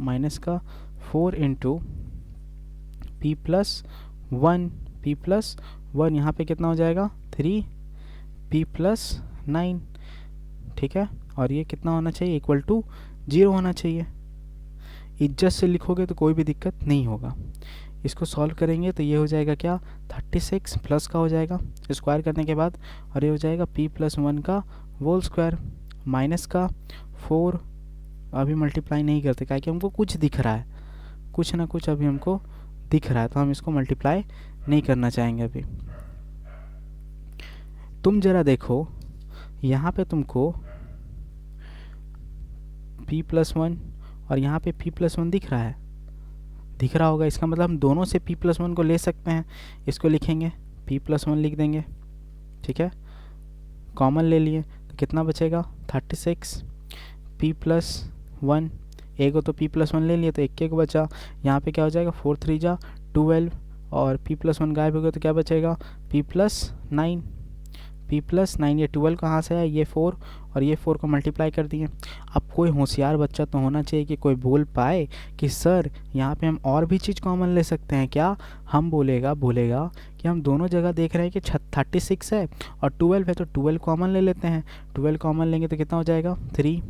माइनस का 4 इंटू p + 1 यहाँ पे कितना हो जाएगा? 3 p + 9, ठीक है। और ये कितना होना चाहिए? इक्वल टू 0 होना चाहिए। इज्जत से लिखोगे तो कोई भी दिक्कत नहीं होगा। इसको सॉल्व करेंगे तो ये हो जाएगा क्या? 36 प्लस का हो जाएगा स्क्वायर करने के बाद, और ये हो जाएगा p + 1 का होल स्क्वायर माइनस का 4। अभी मल्टीप्लाई नहीं करते क्या कि हमको कुछ दिख रहा है, कुछ ना कुछ अभी हमको दिख रहा है, तो हम इसको मल्टीप्लाई नहीं करना चाहेंगे अभी। तुम जरा देखो यहाँ पे तुमको p + 1 और यहाँ पे p + 1 दिख रहा है, दिख रहा होगा। इसका मतलब हम दोनों से p + 1 को ले सकते हैं। इसको लिखेंगे p + 1 लिख देंगे, ठीक है, कॉमन ले लिए तो कितना बचेगा? 36 p + 1, एक को तो p + 1 ले लिए तो एक बचा। यहाँ पे क्या हो जाएगा? 4 3 जा 12, और p + 1 गायब हो गया तो क्या बचेगा? p + 9, p + 9, ये 12 कहाँ से है? ये 4 और ये 4 को मल्टीप्लाई कर दिए। अब कोई होशियार बच्चा तो होना चाहिए कि कोई बोल पाए कि सर यहाँ पे हम और भी चीज़ कॉमन ले सकते हैं क्या? हम बोलेगा कि हम दोनों जगह देख रहे हैं कि 36 है और 12 है तो 12 कॉमन ले लेते हैं। 12 कॉमन लेंगे तो कितना हो जाएगा? 3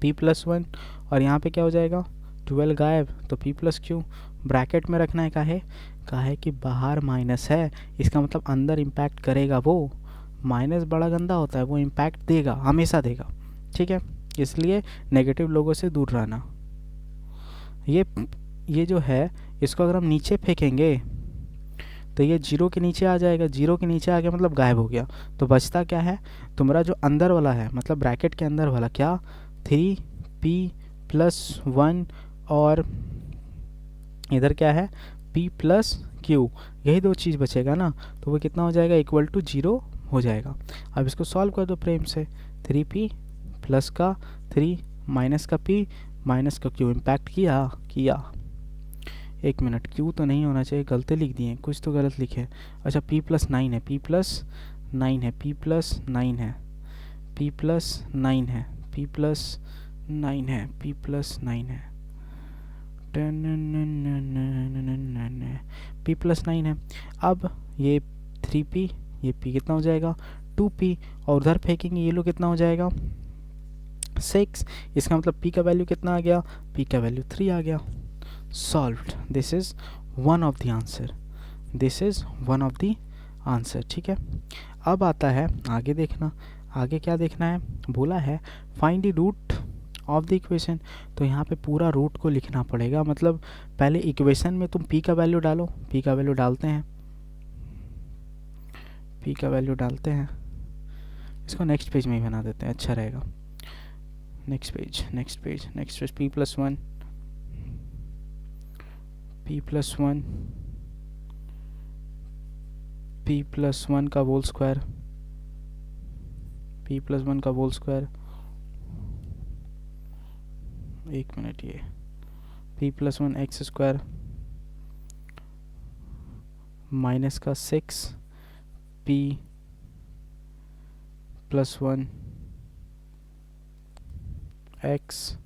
p + 1, और यहाँ पे क्या हो जाएगा? 12 गायब तो p + q ब्रैकेट में रखना है। काहे कि बाहर माइनस है, इसका मतलब अंदर इम्पैक्ट करेगा। वो माइनस बड़ा गंदा होता है, वो इम्पैक्ट देगा, हमेशा देगा, ठीक है। इसलिए नेगेटिव लोगों से दूर रहना। ये जो है इसको अगर हम नीचे फेंकेंगे तो ये 0 के नीचे आ जाएगा। 0 के नीचे आ गया मतलब गायब हो गया। तो बचता क्या है? तुम्हारा जो अंदर वाला है मतलब ब्रैकेट के अंदर वाला क्या? 3p + 1 और इधर क्या है? p + q, यही दो चीज़ बचेगा ना, तो वो कितना हो जाएगा? इक्वल टू 0 हो जाएगा। अब इसको सॉल्व कर दो प्रेम से, 3p प्लस का 3 माइनस का p माइनस का q इम्पैक्ट किया। एक मिनट, q तो नहीं होना चाहिए, गलती लिख दिए, कुछ तो गलत लिखे। अच्छा p प्लस 9 है, p प्लस 9 है, p प्लस 9 है, p प्लस 9 है, p प्लस 9 है, p प्लस 9 है, p प्लस 9 है। अब ये 3p, ये p कितना हो जाएगा 2p, और उधर फेंकेंगे ये लोग कितना हो जाएगा 6। इसका मतलब p का वैल्यू कितना आ गया, p का वैल्यू 3 आ गया। Solved, this is one of the answer, this is one of the answer. ठीक है, अब आता है आगे देखना, आगे क्या देखना है, बोला है find the root of the equation. तो यहाँ पे पूरा रूट को लिखना पड़ेगा, मतलब पहले इक्वेशन में तुम p का वैल्यू डालो, p का वैल्यू डालते हैं, p का वैल्यू डालते हैं। इसको नेक्स्ट पेज में ही बना देते हैं, अच्छा रहेगा। Next page, next page, next page, p plus 1, p plus 1, p plus 1 का होल स्क्वायर, p प्लस 1 का होल स्क्वायर, एक मिनट, ये p plus 1 x square minus का 6 p plus 1 x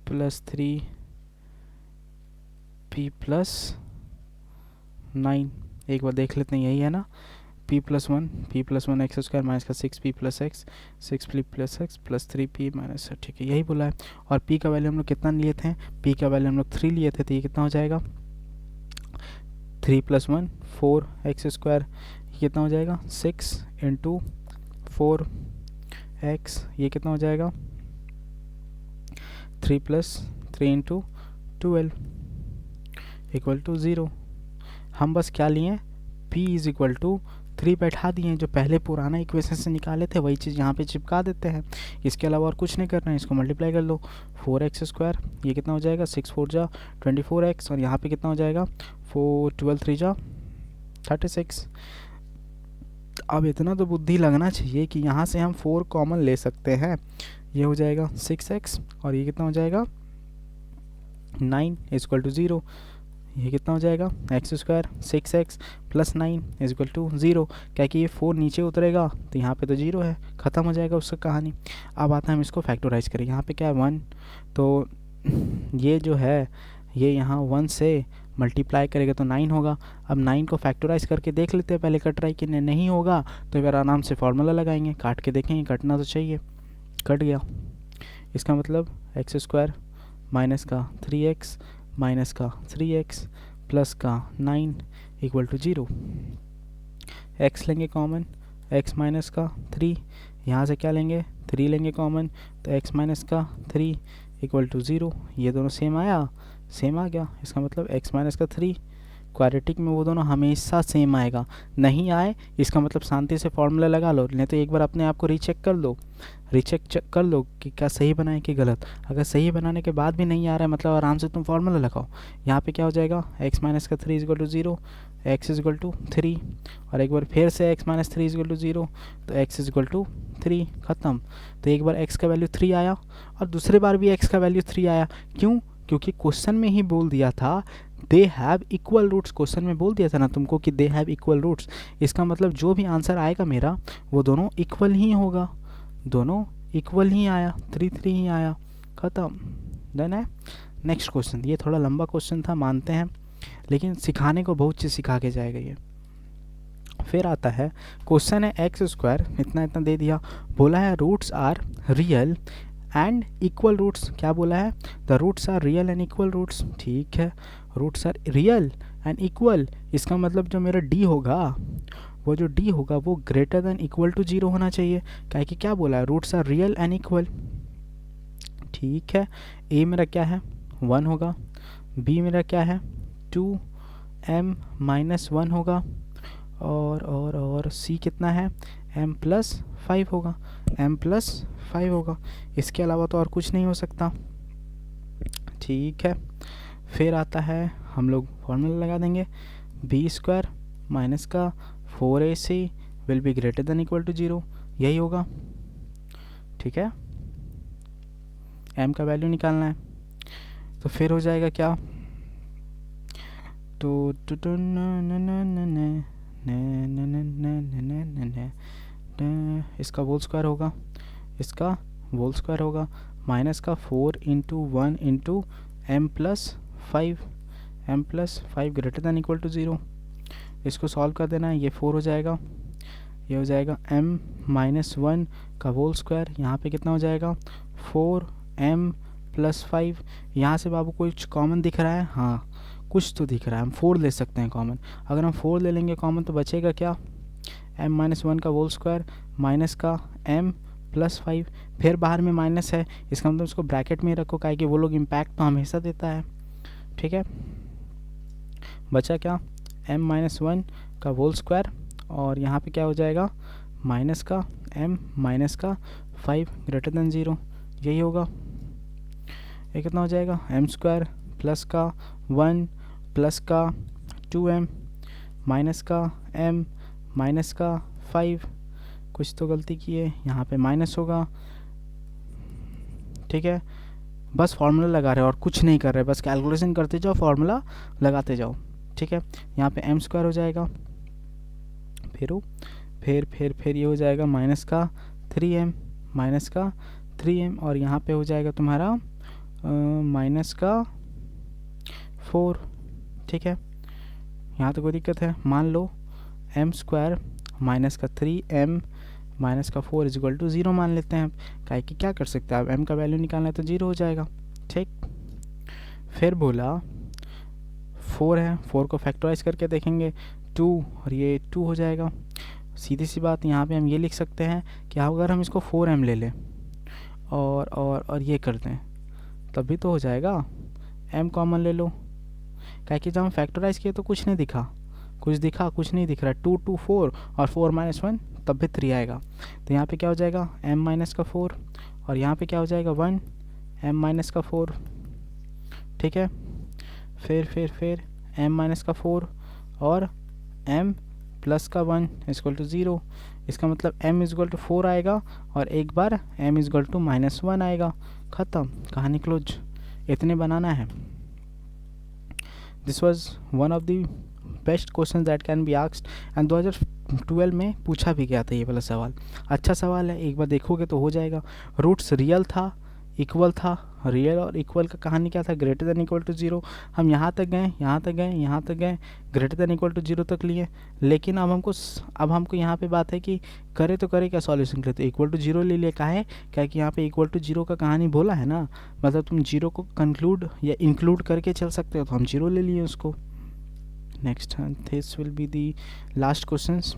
plus 3 p plus 9। एक बार देख लेते हैं, यही है ना, p plus 1 x square minus का 6p plus x, 6p plus x plus 3p minus, ठीक है यही बोला है। और p का वैल्यू हम लोग कितना लिए थे, p का वैल्यू हम लोग 3 लिए थे, तो ये कितना हो जाएगा 3 प्लस 1 4 एक्स स्क्वायर, ये कितना हो जाएगा 6 इंटू 4 एक्स, ये कितना हो जाएगा 3 प्लस 3 इंटू 12 इक्वल टू 0। हम बस क्या लिए, p इज इक्वल टू 3 बैठा दिए हैं, जो पहले पुराना इक्वेशन से निकाले थे वही चीज़ यहाँ पे चिपका देते हैं। इसके अलावा और कुछ नहीं करना है, इसको मल्टीप्लाई कर लो, 4x स्क्वायर, ये कितना हो जाएगा 6 4 जा 24x, और यहाँ पे कितना हो जाएगा 4 12 3 जा 36। अब इतना तो बुद्धि लगना चाहिए कि यहाँ से हम 4 कॉमन ले सकते हैं, ये हो जाएगा 6x, और ये कितना हो जाएगा 9 इज इक्वल टू 0, ये कितना हो जाएगा x square 6x plus 9 is equal to 0। क्या कि ये 4 नीचे उतरेगा तो यहाँ पे तो 0 है, ख़त्म हो जाएगा उसका कहानी। अब आता है हम इसको फैक्टराइज करें, यहाँ पे क्या है 1, तो ये जो है ये यहाँ 1 से मल्टीप्लाई करेगा तो 9 होगा। अब 9 को फैक्टराइज करके देख लेते हैं पहले, कट रहा है कि नहीं होगा तो फिर आराम से फार्मूला लगाएंगे, काट के देखेंगे, कटना तो चाहिए, कट गया। इसका मतलब एक्स स्क्वायर माइनस का 3x माइनस का 3x प्लस का 9 इक्वल टू 0। x लेंगे कॉमन, x माइनस का 3, यहाँ से क्या लेंगे 3 लेंगे कॉमन, तो x माइनस का 3 इक्वल टू 0। ये दोनों सेम आया, सेम आ गया, इसका मतलब x माइनस का 3 क्वाड्रेटिक में वो दोनों हमेशा सेम आएगा। नहीं आए इसका मतलब शांति से फॉर्मूला लगा लो, नहीं तो एक बार अपने आप को रीचेक कर लो, चेक कर लो कि क्या सही बनाए कि गलत। अगर सही बनाने के बाद भी नहीं आ रहा है मतलब आराम से तुम फार्मूला लगाओ। यहाँ पे क्या हो जाएगा x माइनस का 3 is equal to 0, x is equal to 3, और एक बार फिर से x माइनस 3 इजक्वल टू 0, तो x इजक्वल टू 3, ख़त्म। तो एक बार x का वैल्यू 3 आया और दूसरे बार भी x का वैल्यू 3 आया। क्यों? क्योंकि क्वेश्चन में ही बोल दिया था they have equal roots, question में बोल दिया था ना तुमको कि दे हैव इक्वल रूट्स। इसका मतलब जो भी आंसर आएगा मेरा वो दोनों इक्वल ही होगा, दोनों इक्वल ही आया, 3 3 ही आया, ख़त्म, डन है। नेक्स्ट क्वेश्चन, ये थोड़ा लंबा क्वेश्चन था मानते हैं, लेकिन सिखाने को बहुत चीज़ सिखा के जाएगा ये। फिर आता है क्वेश्चन है एक्स स्क्वायर इतना इतना दे दिया, बोला है roots are real and equal roots. क्या बोला है? The roots are real and equal roots. ठीक है, roots are real and equal, इसका मतलब जो मेरा डी होगा वो जो डी होगा वो ग्रेटर देन इक्वल टू 0 होना चाहिए। क्या कि क्या बोला है? Roots are real and equal. ठीक है, ए मेरा क्या है 1 होगा, बी मेरा क्या है 2m माइनस 1 होगा, और सी कितना है m प्लस 5 होगा, m प्लस 5 होगा। इसके अलावा तो और कुछ नहीं हो सकता। ठीक है, फिर आता है हम लोग फॉर्मूला लगा देंगे, बी स्क्वायर माइनस का 4ac will be greater than equal to 0। यही होगा, ठीक है। m का वैल्यू निकालना है, तो फिर हो जाएगा क्या, तो इसका होल स्क्वायर होगा, इसका होल स्क्वायर होगा, माइनस का 4 into 1 into m plus 5 greater than equal to 0। इसको सॉल्व कर देना है, ये 4 हो जाएगा, ये हो जाएगा m माइनस 1 का होल स्क्वायर, यहाँ पे कितना हो जाएगा 4m प्लस 5। यहाँ से बाबू कुछ कॉमन दिख रहा है, हाँ कुछ तो दिख रहा है, हम 4 ले सकते हैं कॉमन। अगर हम 4 ले लेंगे कॉमन तो बचेगा क्या, m माइनस 1 का होल स्क्वायर माइनस का m प्लस 5, फिर बाहर में माइनस है, इसका मतलब उसको ब्रैकेट में ही रखो, काहे कि वो लोग इम्पैक्ट तो हमेशा देता है, ठीक है। बचा क्या, m माइनस 1 का होल स्क्वायर, और यहाँ पे क्या हो जाएगा माइनस का m माइनस का 5 ग्रेटर दैन 0, यही होगा। ये कितना हो जाएगा m स्क्वायर प्लस का 1 प्लस का 2m माइनस का m माइनस का 5, कुछ तो गलती की है, यहाँ पे माइनस होगा, ठीक है। बस फार्मूला लगा रहे हो और कुछ नहीं कर रहे, बस कैलकुलेशन करते जाओ, फार्मूला लगाते जाओ, ठीक है। यहाँ पे m स्क्वायर हो जाएगा, फिर ये हो जाएगा माइनस का 3m और यहाँ पे हो जाएगा तुम्हारा माइनस का 4, ठीक है। यहाँ तो कोई दिक्कत है, मान लो m स्क्वायर माइनस का 3m माइनस का 4 इज इक्वल टू 0 मान लेते हैं। काहे कि क्या कर सकते हैं, अब m का वैल्यू निकालना है तो 0 हो जाएगा, ठीक। फिर बोला 4 है, 4 को फैक्टराइज करके देखेंगे 2 और ये 2 हो जाएगा। सीधी सी बात, यहाँ पे हम ये लिख सकते हैं कि अगर हम इसको 4m ले लें और ये कर दें तब भी तो हो जाएगा, m कॉमन ले लो, काहे कि जब हम फैक्टराइज किए तो कुछ नहीं दिखा, कुछ नहीं दिख रहा, 2 2 4 और 4 माइनस 1 तब भी 3 आएगा। तो यहाँ पे क्या हो जाएगा m माइनस का 4 और यहाँ पे क्या हो जाएगा 1 m माइनस का 4, ठीक है। फिर m माइनस का 4 और m प्लस का 1 इक्वल टू 0। इसका मतलब m इक्वल टू 4 आएगा और एक बार m इक्वल टू माइनस 1 आएगा, ख़त्म, कहानी क्लोज। इतने बनाना है। This was one of the best question that can be asked and 2012 में पूछा भी गया था ये वाला सवाल। अच्छा सवाल है, एक बार देखोगे तो हो जाएगा। रूट्स रियल था, इक्वल था, रियल और इक्वल का कहानी क्या था, ग्रेटर देन इक्वल टू 0। हम यहाँ तक गए, ग्रेटर देन इक्वल टू 0 तक लिए, लेकिन अब हमको यहाँ पे बात है कि करे तो करे क्या सॉल्यूशन करे, तो इक्वल टू 0 ले लिए। काहे, क्या कि यहाँ पे इक्वल टू 0 का कहानी बोला है ना, मतलब तुम 0 को कंक्लूड या इंक्लूड करके चल सकते हो, तो हम 0 ले लिए उसको। Next, this will be the last questions.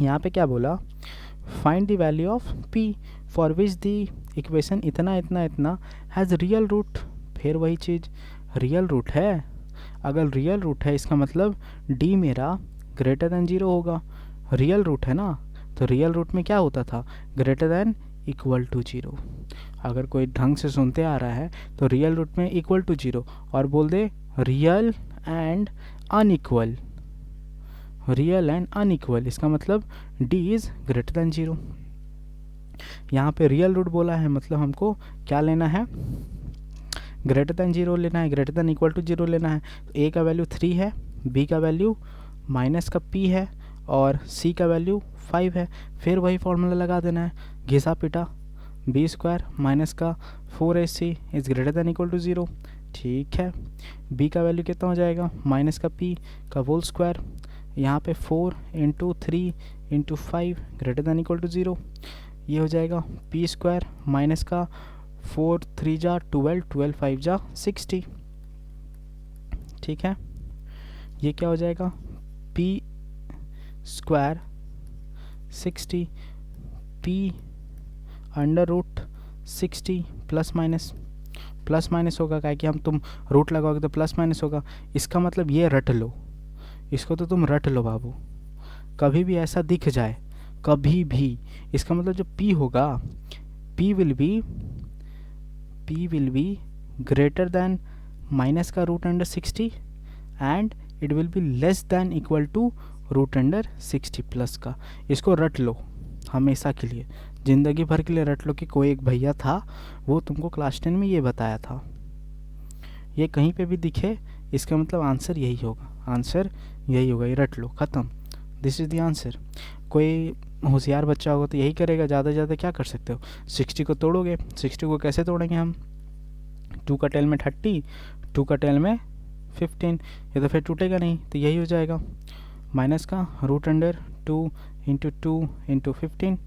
यहाँ पे क्या बोला, find the value of p for which the equation इतना हैज़ रियल रूट। फिर वही चीज़, रियल रूट है, अगर रियल रूट है इसका मतलब d मेरा ग्रेटर दैन 0 होगा। रियल रूट है ना, तो रियल रूट में क्या होता था, ग्रेटर दैन इक्वल टू 0। अगर कोई ढंग से सुनते आ रहा है तो रियल रूट में इक्वल टू 0 और बोल दे रियल एंड अनइक्वल, इसका मतलब d इज़ ग्रेटर दैन 0। यहाँ पे रियल रूट बोला है, मतलब हमको क्या लेना है, ग्रेटर दैन 0 लेना है, ग्रेटर दैन इक्वल टू 0 लेना है। तो a का वैल्यू 3 है, b का वैल्यू माइनस का p है और c का वैल्यू 5 है। फिर वही फॉर्मूला लगा देना है, घिसा पिटा, b स्क्वायर माइनस का 4ac is greater than equal to 0, ठीक है। b का वैल्यू कितना हो जाएगा, माइनस का p का होल स्क्वायर, यहाँ पे 4 into 3 into 5 greater than equal to 0, ये हो जाएगा p स्क्वायर माइनस का 4 3 जा 12, 12 5 जा 60, ठीक है। ये क्या हो जाएगा p square 60 p under root 60 plus minus होगा, क्या कि तुम रूट लगाओगे तो प्लस माइनस होगा। इसका मतलब ये रट लो, इसको तो तुम रट लो बाबू, कभी भी ऐसा दिख जाए कभी भी, इसका मतलब जो p होगा p will be greater than minus का root under 60 and it will be less than equal to root under 60 plus का। इसको रट लो, हमेशा के लिए, ज़िंदगी भर के लिए रट लो कि कोई एक भैया था, वो तुमको क्लास 10 में ये बताया था। ये कहीं पे भी दिखे, इसका मतलब आंसर यही होगा, आंसर यही होगा, ये रट लो, ख़त्म। This is the answer. कोई होशियार बच्चा होगा तो यही करेगा। ज़्यादा से ज़्यादा क्या कर सकते हो, 60 को तोड़ोगे। 60 को कैसे तोड़ेंगे हम, 2 का टेल में 30, 2 का टेल में 15, ये तो फिर टूटेगा नहीं, तो यही हो जाएगा। माइनस का root under 2 into 2 into 15,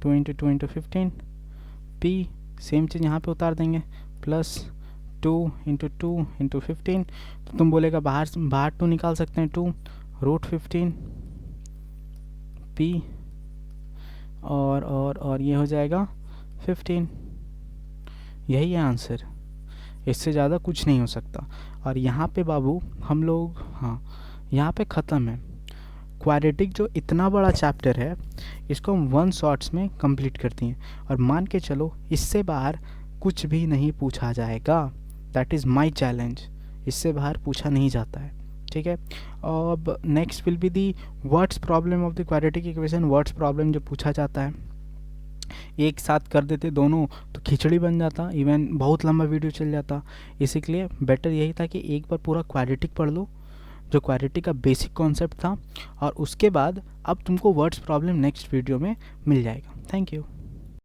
2 into 2 into 15, P same चीज़ यहाँ पे उतार देंगे, प्लस 2 इंटू 2 इंटू 15, तो तुम बोलेगा बाहर 2 निकाल सकते हैं, 2 रूट 15 पी, और ये हो जाएगा 15। यही है आंसर, इससे ज़्यादा कुछ नहीं हो सकता। और यहाँ पे बाबू हम लोग, हाँ यहाँ पे ख़त्म है। क्वाड्रेटिक जो इतना बड़ा चैप्टर है, इसको हम 1 शॉट्स में कंप्लीट करती हैं, और मान के चलो इससे बाहर कुछ भी नहीं पूछा जाएगा। दैट इज़ माई चैलेंज, इससे बाहर पूछा नहीं जाता है, ठीक है। अब next will be the words problem of the quadratic equation. Words problem जो पूछा जाता है, एक साथ कर देते दोनों तो खिचड़ी बन जाता, इवन बहुत लंबा वीडियो चल जाता। इसी के लिए बेटर यही था कि एक बार पूरा क्वाड्रेटिक पढ़ लो, जो क्वाड्रेटिक का बेसिक कॉन्सेप्ट था, और उसके बाद अब तुमको वर्ड्स प्रॉब्लम नेक्स्ट वीडियो में मिल जाएगा। Thank you.